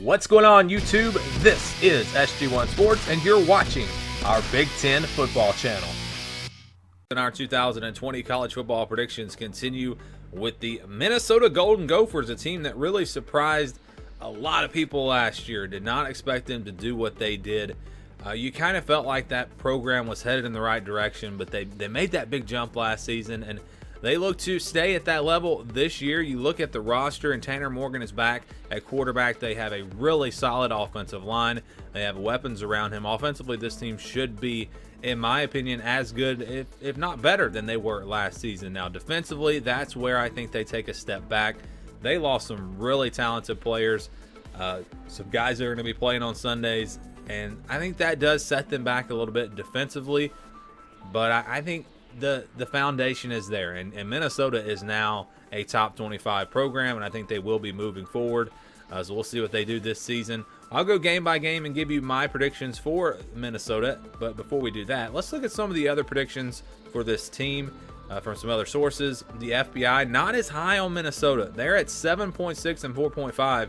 What's going on, YouTube? This is SG1 Sports, and you're watching our Big Ten football channel. And our 2020 college football predictions continue with the Minnesota Golden Gophers, a team that really surprised a lot of people last year. Did not expect them to do what they did. You kind of felt like that program was headed in the right direction, but they made that big jump last season, and they look to stay at that level this year. You look at the roster, and Tanner Morgan is back at quarterback. They have a really solid offensive line. They have weapons around him. Offensively, this team should be, in my opinion, as good, if not better, than they were last season. Now, defensively, that's where I think they take a step back. They lost some really talented players, some guys that are going to be playing on Sundays, and I think that does set them back a little bit defensively. But I think the foundation is there, and Minnesota is now a top 25 program, and I think they will be moving forward. So we'll see what they do this season. I'll go game by game and give you my predictions for Minnesota. But before we do that, let's look at some of the other predictions for this team from some other sources. The FBI, not as high on Minnesota. They're at 7.6 and 4.5.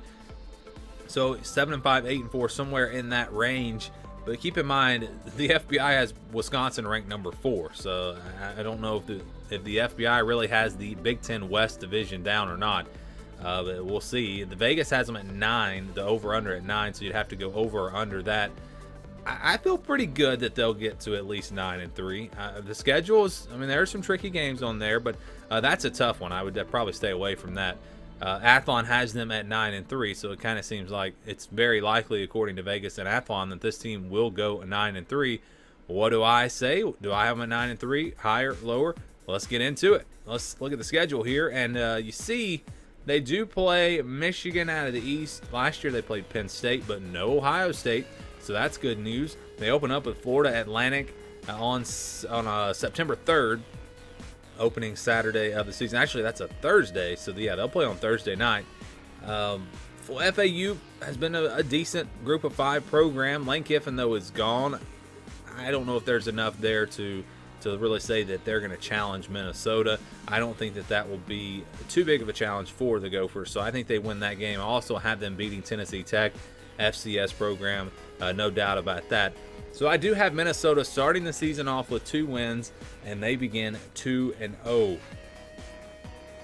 So 7-5, 8-4, somewhere in that range. But keep in mind, the FBI has Wisconsin ranked number 4. So I don't know if the FBI really has the Big Ten West division down or not. But we'll see. The Vegas has them at 9, the over-under at 9, so you'd have to go over or under that. I feel pretty good that they'll get to at least 9-3. The schedule is, I mean, there are some tricky games on there, but that's a tough one. I would probably stay away from that. Athlon has them at 9-3, so it kind of seems like it's very likely, according to Vegas and Athlon, that this team will go 9-3. What do I say? Do I have them at 9-3? Higher, lower? Let's get into it. Let's look at the schedule here, and you see they do play Michigan out of the East. Last year they played Penn State, but no Ohio State, so that's good news. They open up with Florida Atlantic on September 3rd. Opening Saturday of the season. Actually, that's a Thursday, so yeah, they'll play on Thursday night. FAU has been a decent group of 5 program. Lane Kiffin, though, is gone. I don't know if there's enough there to really say that they're going to challenge Minnesota. I don't think that will be too big of a challenge for the Gophers, so I think they win that game. I also have them beating Tennessee Tech, FCS program, no doubt about that. So I do have Minnesota starting the season off with 2 wins, and they begin 2-0. All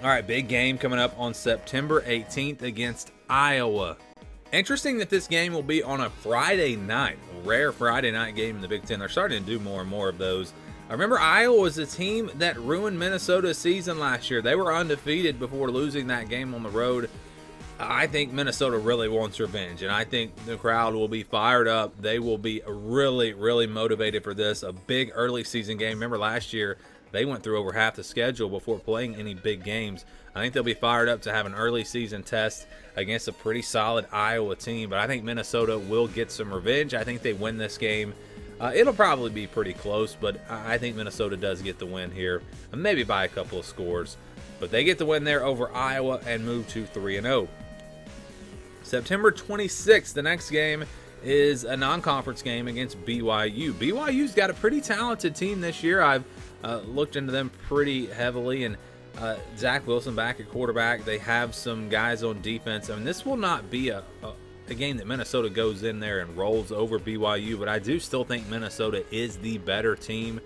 right, big game coming up on September 18th against Iowa. Interesting that this game will be on a Friday night, a rare Friday night game in the Big Ten. They're starting to do more and more of those. I remember Iowa was a team that ruined Minnesota's season last year. They were undefeated before losing that game on the road. I think Minnesota really wants revenge, and I think the crowd will be fired up. They will be really, really motivated for this. A big early season game. Remember last year, they went through over half the schedule before playing any big games. I think they'll be fired up to have an early season test against a pretty solid Iowa team, but I think Minnesota will get some revenge. I think they win this game. It'll probably be pretty close, but I think Minnesota does get the win here, maybe by a couple of scores. But they get the win there over Iowa and move to 3-0. September 26th, the next game is a non-conference game against BYU. BYU's got a pretty talented team this year. I've looked into them pretty heavily, and Zach Wilson back at quarterback. They have some guys on defense. I mean, this will not be a game that Minnesota goes in there and rolls over BYU, but I do still think Minnesota is the better team.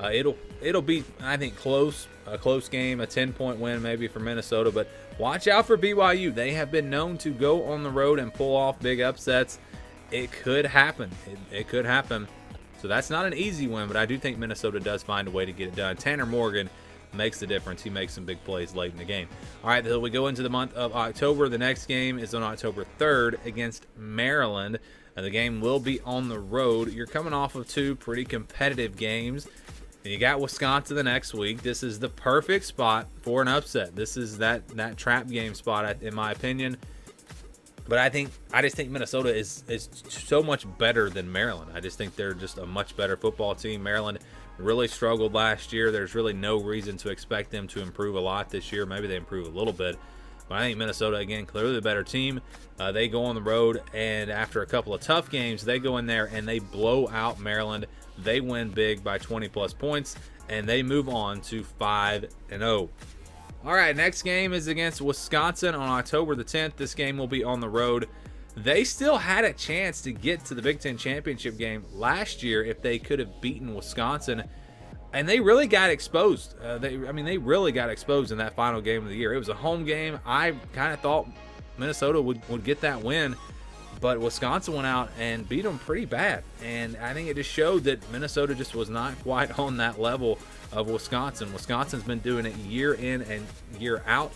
It'll be, I think, a close game, a 10-point win maybe for Minnesota, but watch out for BYU. They have been known to go on the road and pull off big upsets. It could happen. It could happen. So that's not an easy win, but I do think Minnesota does find a way to get it done. Tanner Morgan makes the difference. He makes some big plays late in the game. All right, so we go into the month of October. The next game is on October 3rd against Maryland. The game will be on the road. You're coming off of 2 pretty competitive games. And you got Wisconsin the next week. This is the perfect spot for an upset. This is that trap game spot, in my opinion. But I just think Minnesota is so much better than Maryland. I just think they're just a much better football team. Maryland really struggled last year. There's really no reason to expect them to improve a lot this year. Maybe they improve a little bit. But I think Minnesota, again, clearly the better team. They go on the road, and after a couple of tough games, they go in there and they blow out Maryland. They win big by 20-plus points, and they move on to 5-0. All right, next game is against Wisconsin on October the 10th. This game will be on the road. They still had a chance to get to the Big Ten championship game last year if they could have beaten Wisconsin, and they really got exposed. They really got exposed in that final game of the year. It was a home game. I kind of thought Minnesota would get that win, but Wisconsin went out and beat them pretty bad. And I think it just showed that Minnesota just was not quite on that level of Wisconsin. Wisconsin's been doing it year in and year out.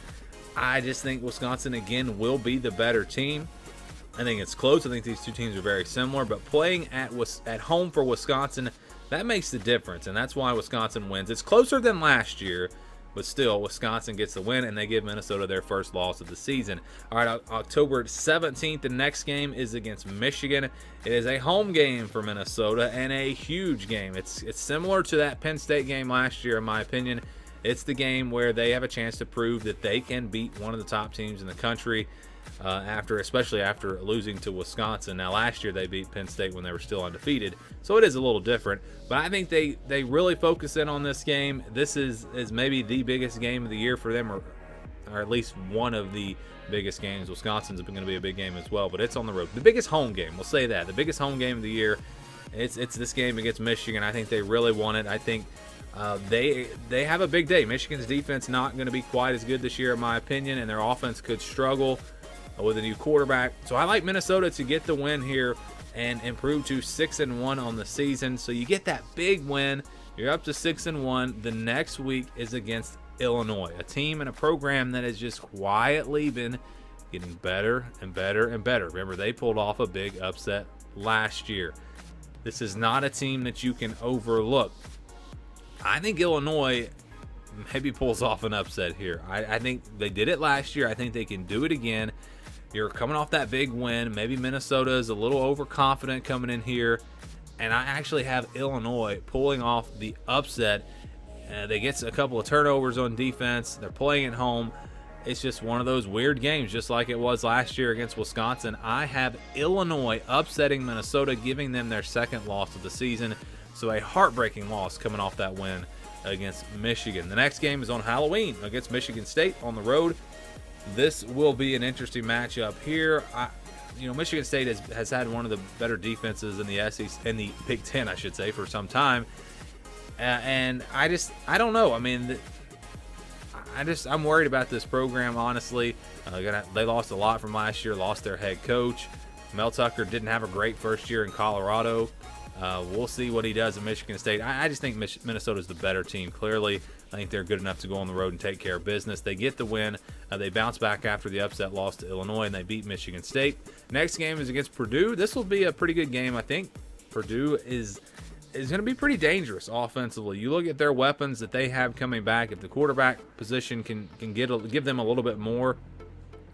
I just think Wisconsin, again, will be the better team. I think it's close. I think these two teams are very similar, but playing at home for Wisconsin, that makes the difference, and that's why Wisconsin wins. It's closer than last year, but still, Wisconsin gets the win, and they give Minnesota their first loss of the season. All right, October 17th, the next game is against Michigan. It is a home game for Minnesota and a huge game. It's similar to that Penn State game last year, in my opinion. It's the game where they have a chance to prove that they can beat one of the top teams in the country. Especially after losing to Wisconsin. Now, last year they beat Penn State when they were still undefeated, so it is a little different. But I think they really focus in on this game. This is maybe the biggest game of the year for them, or at least one of the biggest games. Wisconsin's going to be a big game as well, but it's on the road. The biggest home game, we'll say that. The biggest home game of the year. It's this game against Michigan. I think they really want it. I think they have a big day. Michigan's defense not going to be quite as good this year, in my opinion, and their offense could struggle with a new quarterback. So I like Minnesota to get the win here and improve to 6-1 on the season. So you get that big win. You're up to 6-1. The next week is against Illinois, a team and a program that has just quietly been getting better and better and better. Remember, they pulled off a big upset last year. This is not a team that you can overlook. I think Illinois maybe pulls off an upset here. I think they did it last year. I think they can do it again. You're coming off that big win. Maybe Minnesota is a little overconfident coming in here. And I actually have Illinois pulling off the upset. They get a couple of turnovers on defense. They're playing at home. It's just one of those weird games, just like it was last year against Wisconsin. I have Illinois upsetting Minnesota, giving them their second loss of the season. So a heartbreaking loss coming off that win against Michigan. The next game is on Halloween against Michigan State on the road. This will be an interesting matchup here. Michigan State has had one of the better defenses in the SEC, in the Big Ten, I should say, for some time. And I don't know. I mean, I'm worried about this program, honestly. They lost a lot from last year, lost their head coach. Mel Tucker didn't have a great first year in Colorado. We'll see what he does at Michigan State. I just think Minnesota's the better team, clearly. I think they're good enough to go on the road and take care of business. They get the win. They bounce back after the upset loss to Illinois, and they beat Michigan State. Next game is against Purdue. This will be a pretty good game, I think. Purdue is going to be pretty dangerous offensively. You look at their weapons that they have coming back. If the quarterback position can give them a little bit more,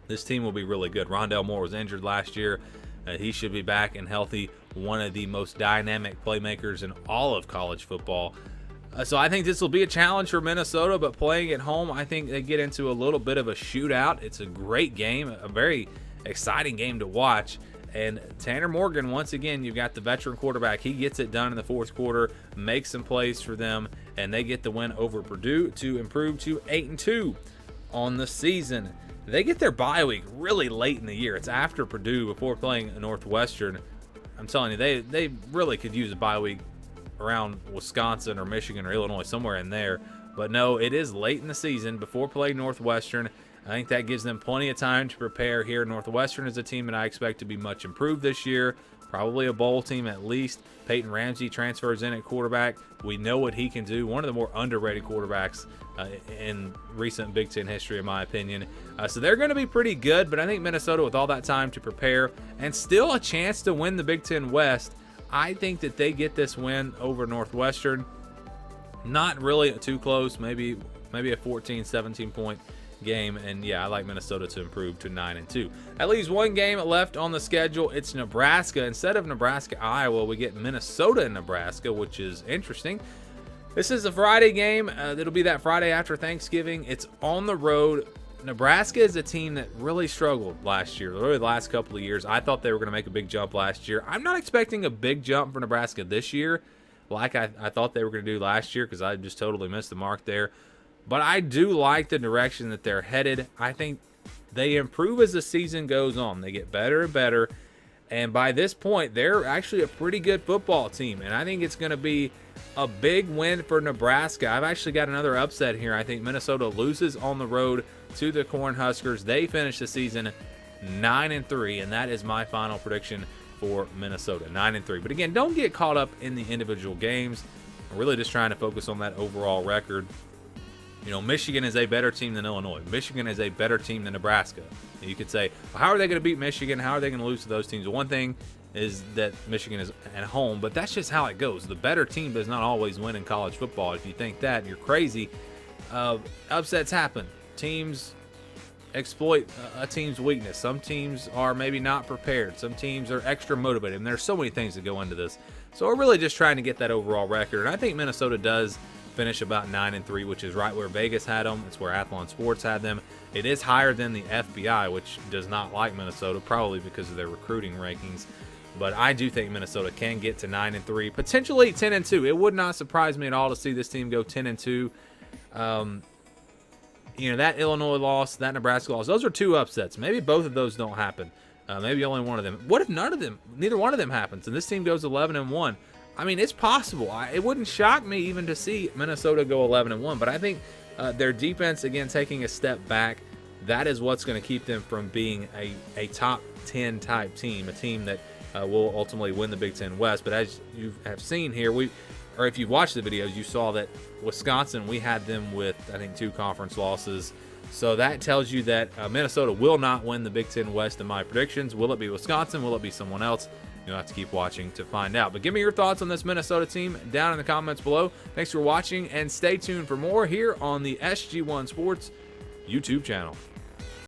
this team will be really good. Rondale Moore was injured last year. He should be back and healthy. One of the most dynamic playmakers in all of college football. So I think this will be a challenge for Minnesota, but playing at home, I think they get into a little bit of a shootout. It's a great game, a very exciting game to watch. And Tanner Morgan, once again, you've got the veteran quarterback. He gets it done in the fourth quarter, makes some plays for them, and they get the win over Purdue to improve to 8-2 on the season. They get their bye week really late in the year. It's after Purdue, before playing Northwestern. I'm telling you, they really could use a bye week around Wisconsin or Michigan or Illinois, somewhere in there. But no, it is late in the season before playing Northwestern. I think that gives them plenty of time to prepare here. Northwestern is a team that I expect to be much improved this year. Probably a bowl team at least. Peyton Ramsey transfers in at quarterback. We know what he can do. One of the more underrated quarterbacks in recent Big Ten history, in my opinion. So they're going to be pretty good, but I think Minnesota, with all that time to prepare and still a chance to win the Big Ten West, I think that they get this win over Northwestern. Not really too close, maybe a 14, 17-point game. And yeah, I like Minnesota to improve to 9-2. That leaves one game left on the schedule. It's Nebraska. Instead of Nebraska, Iowa, we get Minnesota and Nebraska, which is interesting. This is a Friday game. It'll be that Friday after Thanksgiving. It's on the road. Nebraska is a team that really struggled last year, really the last couple of years. I thought they were going to make a big jump last year. I'm not expecting a big jump for Nebraska this year like I thought they were going to do last year, because I just totally missed the mark there. But I do like the direction that they're headed. I think they improve as the season goes on. They get better and better. And by this point, they're actually a pretty good football team. And I think it's going to be a big win for Nebraska. I've actually got another upset here. I think Minnesota loses on the road to the Cornhuskers. They finish the season 9-3, and that is my final prediction for Minnesota, 9-3. But again, don't get caught up in the individual games. I'm really just trying to focus on that overall record. You know, Michigan is a better team than Illinois. Michigan is a better team than Nebraska. And you could say, well, how are they going to beat Michigan? How are they going to lose to those teams? Well, one thing is that Michigan is at home, but that's just how it goes. The better team does not always win in college football. If you think that, you're crazy. Upsets happen. Teams exploit a team's weakness. Some teams are maybe not prepared. Some teams are extra motivated. And there's so many things that go into this. So we're really just trying to get that overall record. And I think Minnesota does finish about 9-3, which is right where Vegas had them. It's where Athlon Sports had them. It is higher than the FBI, which does not like Minnesota, probably because of their recruiting rankings. But I do think Minnesota can get to 9-3, potentially 10-2. It would not surprise me at all to see this team go 10-2. You know, that Illinois loss, that Nebraska loss, those are two upsets. Maybe both of those don't happen. Maybe only one of them. What if neither one of them happens, and this team goes 11-1? I mean, it's possible. It wouldn't shock me even to see Minnesota go 11-1, but I think their defense, again, taking a step back, that is what's going to keep them from being a top 10 type team, a team that will ultimately win the Big Ten West. But as you have seen here, or if you've watched the videos, you saw that Wisconsin, we had them with, I think, 2 conference losses. So that tells you that Minnesota will not win the Big Ten West in my predictions. Will it be Wisconsin? Will it be someone else? You'll have to keep watching to find out. But give me your thoughts on this Minnesota team down in the comments below. Thanks for watching, and stay tuned for more here on the SG1 Sports YouTube channel.